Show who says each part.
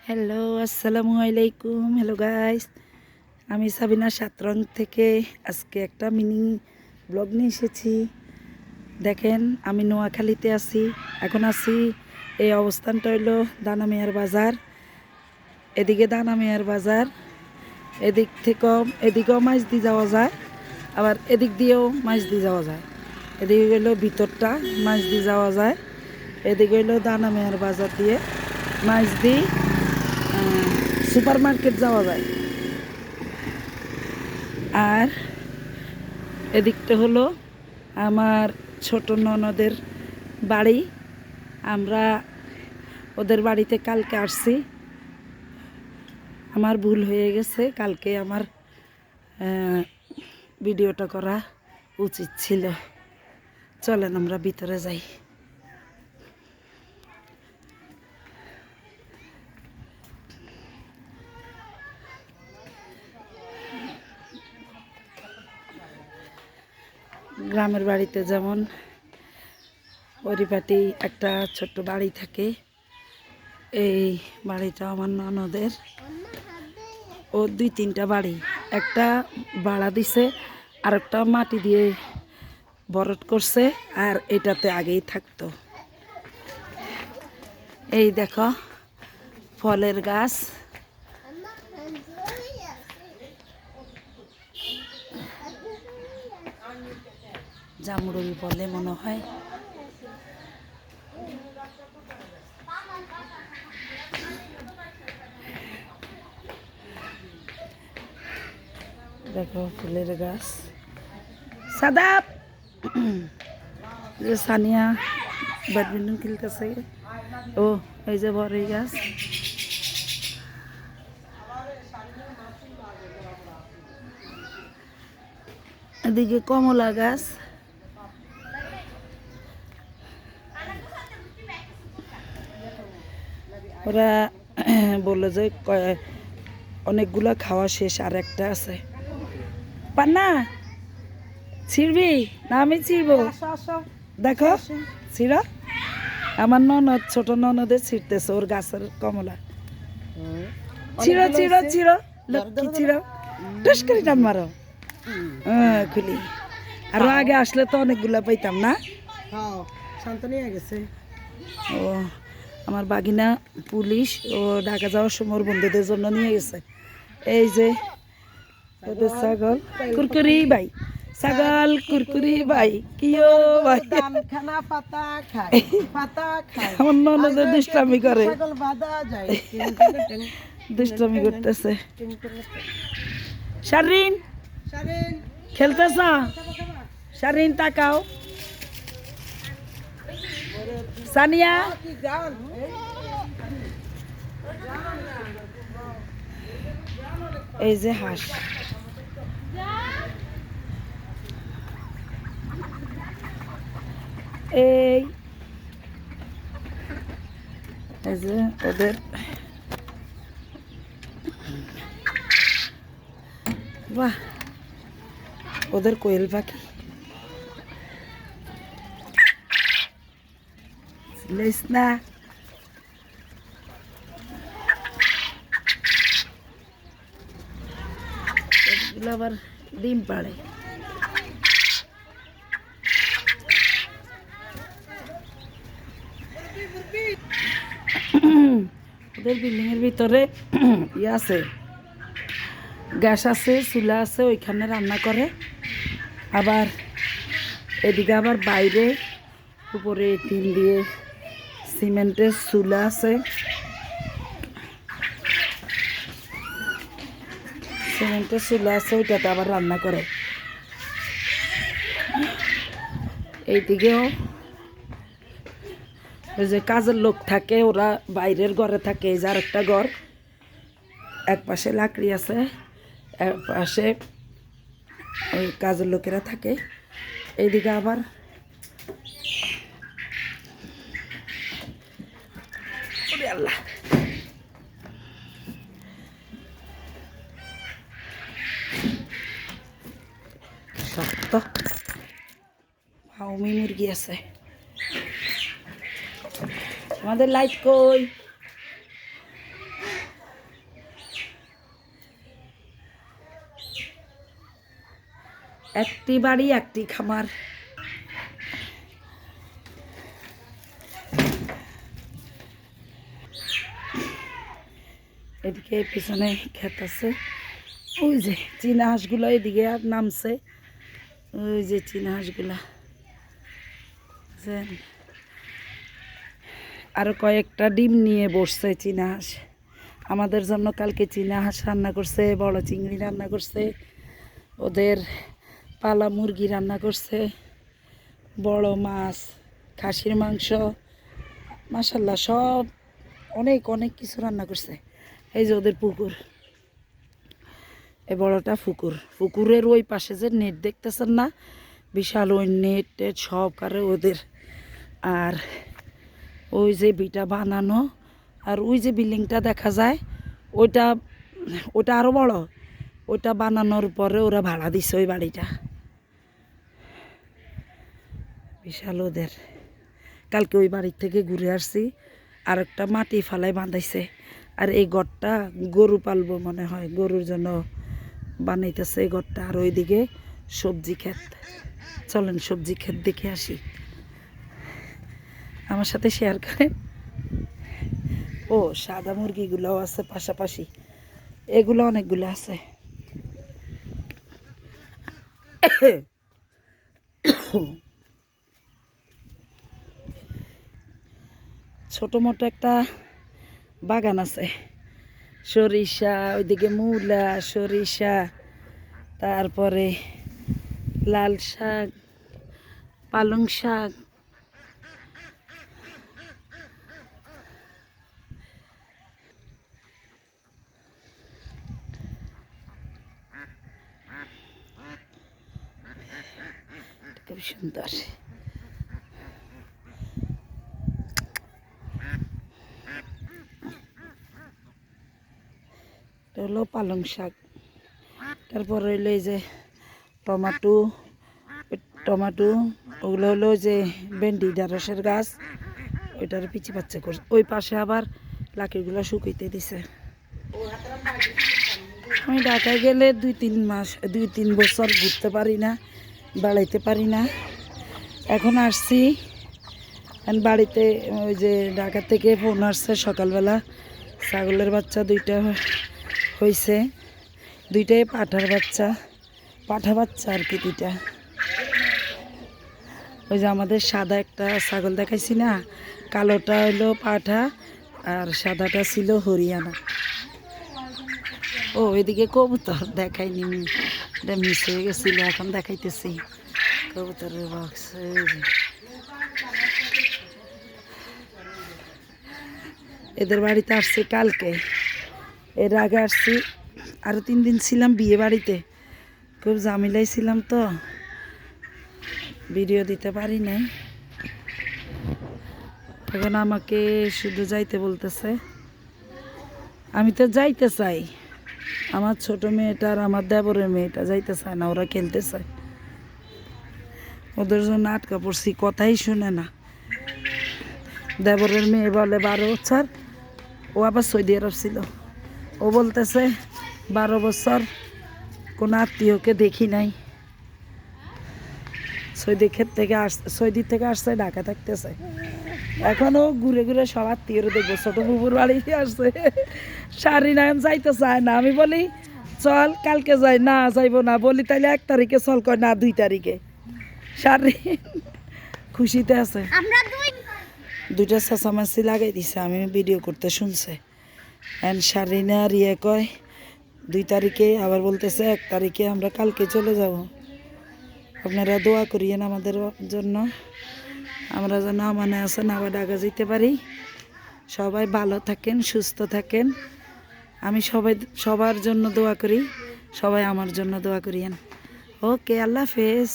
Speaker 1: Hello, আসসালামু আলাইকুম। Hello guys, আমি সাবিনা সাতরং থেকে আজকে একটা মিনি ব্লগ নিয়ে এসেছি। দেখেন, আমি নোয়াখালীতে আছি। এখন আছি, এই অবস্থানটা হইলো দানামিয়ার বাজার। এদিকে দানামিয়ার বাজার, এদিকেও মাছ দিয়ে যাওয়া যায়, আবার এদিক দিয়েও মাছ দিয়ে যাওয়া যায়। এদিকে হইলো ভিতরটা মাছ দিয়ে যাওয়া যায়, এদিকে হইলো দানামিয়ার বাজার দিয়ে মাছ দিয়ে সুপার মার্কেট যাওয়া যায়। আর এদিকটা হলো আমার ছোট ননদের বাড়ি। আমরা ওদের বাড়িতে কালকে আসছি। আমার ভুল হয়ে গেছে, কালকে আমার ভিডিওটা করা উচিত ছিল। চলেন আমরা ভিতরে যাই। গ্রামের বাড়িতে যেমন পরিপাটি একটা ছোট্ট বাড়ি থাকে, এই বাড়িটা আমার ননদের। ও 2-3টা বাড়ি, একটা ভাড়া দিছে, আর একটা মাটি দিয়ে ভরট করছে, আর এটাতে আগেই থাকতো। এই দেখো ফলের গাছ, জামরুল বলে মনে হয়। দেখো ফুলের গাছ। সাদাপ যে সানিয়া ব্যাডমিন্টন খেলতেছে। ও এই যে বড়ই গাছ। এদিকে কমলা গাছ। ওরা বললো যে অনেকগুলা খাওয়া শেষ, আর একটা আছে। পান্না ছিড়বি না? আমি ছিড়বো, দেখো ছিড়া। আমার ননদ, ছোট ননদের ছিড়তেছে ওর গাছের কমলা। ছিড়ো ছিড়ো ছিড়ো, লক্ষ্মী ছিড়ো, টুস করে টান মারো। খুলি। আরো আগে আসলে তো অনেকগুলা পাইতাম না। ও আমার বাগিনা পুলিশ, ও ঢাকা যাওয়ার সময় ওর বন্ধুদের জন্য নিয়ে গেছে। এই যে ওদের ছাগল কুরকুরি ভাই, ছাগল কুরকুরি ভাই, কিও ভাই। আমার ননদের দুষ্টামি করে, দুষ্টামি করতেছে। শারিন খেলতেছ? শারিন তাকাও। সানিয়া এই যে হাঁস। এই যে ওদের বাহ, ওদের কোয়েল পাখি। না এগুলো আবার ডিম পাড়ে। ওদের বিল্ডিং এর ভিতরে ইয়ে আছে, গ্যাস আছে, চুলা আছে, ওইখানে রান্না করে। আবার এদিকে আবার বাইরে উপরে টিন দিয়ে সিমেন্টের চুলা আছে, সিমেন্টের চুলা আছে, ওইটাতে আবার রান্না করে। এইদিকেও ওই যে কাজের লোক থাকে, ওরা বাইরের ঘরে থাকে। এই যে আরেকটা ঘর, এক পাশে লাকড়ি আছে, এক পাশে ওই কাজের লোকেরা থাকে। এইদিকে আবার আল্লাহ শক্ত ফাউমি মুরগি আছে। আমাদের লাইট কই? একটি বাড়ি একটি খামার। এদিকে পিছনে ক্ষেত আছে, ওই যে চীনা হাঁসগুলো এদিকে আর নামছে, ওই যে চীনা হাঁসগুলা আরো কয়েকটা ডিম নিয়ে বসছে চীনা হাঁস। আমাদের জন্য কালকে চীনা হাঁস রান্না করছে, বড় চিংড়ি রান্না করছে, ওদের পালা মুরগি রান্না করছে, বড় মাছ, খাসির মাংস, মাশাল্লাহ সব অনেক অনেক কিছু রান্না করছে। এই যে ওদের পুকুর, এই বড়টা পুকুর, পুকুরের ওই পাশে যে নেট দেখতেছেন না, বিশাল ওই নেট সব কারে ওদের। আর ওই যে বিটা বানানো, আর ওই যে বিল্ডিংটা দেখা যায় ওইটা, ওটা আরো বড়, ওইটা বানানোর পরে ওরা ভাড়া দিছে ওই বাড়িটা, বিশাল ওদের। কালকে ওই বাড়ির থেকে ঘুরে আসছি, আর একটা মাটি ফালায় বাঁধাইছে। আর এই ঘরটা গরু পালবো মনে হয়, গরুর জন্য বানাইতেছে এই ঘরটা। আর ওইদিকে সবজি ক্ষেত, চলেন সবজি ক্ষেত দেখে আসি, আমার সাথে শেয়ার করেন। ও সাদা মুরগিগুলোও আছে পাশাপাশি, এগুলো অনেকগুলো আছে। ছোট মোটো একটা বাগান আছে, সরিষা, ওইদিকে মূলা, সরিষা, তারপরে লাল শাক, পালং শাক, খুব সুন্দর। এটা হলো পালং শাক। তারপর হইলো এই যে টমাটো, টমাটো, ওগুলো হলো যে ভেন্ডি ঢেঁড়সের গাছ, ওইটার পিছি বাচ্চা করছে। ওই পাশে আবার লাকিগুলো শুকাইতে দিছে। আমি ঢাকায় গেলে 2-3 বছর ঘুরতে পারি না, বেড়াইতে পারি না। এখন আসছি বাড়িতে, ওই যে ঢাকা থেকে ফোন আসছে সকালবেলা, ছাগলের বাচ্চা 2টা হয়েছে, 2টাই পাঠার বাচ্চা, পাঠা বাচ্চা আর কি 2টা। ওই যে আমাদের সাদা একটা ছাগল দেখাইছি না, কালোটা হলো পাঠা আর সাদাটা ছিল হরিয়ানা। ও এদিকে কবুতর দেখাইনি, এটা মিস হয়ে গেছিল, এখন দেখাইতেছি কবুতরের বক্স। এদের বাড়িতে আসছি কালকে, এর আগে আসছি আরো 3 দিন ছিলাম বিয়ে বাড়িতে, খুব ঝামেলাই ছিলাম তো ভিডিও দিতে পারি নাই। এখন আমাকে শুধু যাইতে বলতেছে, আমি তো যাইতে চাই, আমার ছোট মেয়েটা আর আমার দেবরের মেয়েটা যাইতে চায় না, ওরা খেলতে চায়, ওদের জন্য আটকা পড়ছি, কথাই শুনে না। দেবরের মেয়ে বলে 12 বছর, ও আবার সৌদি আরব ছিল, ও বলতেছে 12 বছর কোনো আত্মীয়কে দেখি নাই, সৌদি থেকে আসছে, ঢাকা থাকতেছে, এখনও ঘুরে ঘুরে সব আত্মীয়রা দেখবো। ছোট বুবুর বাড়িতে আসছে, শাড়ি না যাইতে চায় না, আমি বলি চল কালকে যাই, না যাইবো না, বলি তাইলে 1 তারিখে চল, কয় না 2 তারিখে। শাড়ি খুশিতে আছে, 2টা চেঁচামেচি লাগাই দিছে, আমি ভিডিও করতে শুনছে। শাড়ি না আর কয় 2 তারিখে, আবার বলতেছে 1 তারিখে, আমরা কালকে চলে যাব। আপনারা দোয়া করিয়েন আমাদের জন্য, আমরা যেন আমানে আছেন আবার ঢাকা যেতে পারি। সবাই ভালো থাকেন, সুস্থ থাকেন, আমি সবার জন্য দোয়া করি, সবাই আমার জন্য দোয়া করিয়েন। ওকে, আল্লাহ হাফেজ।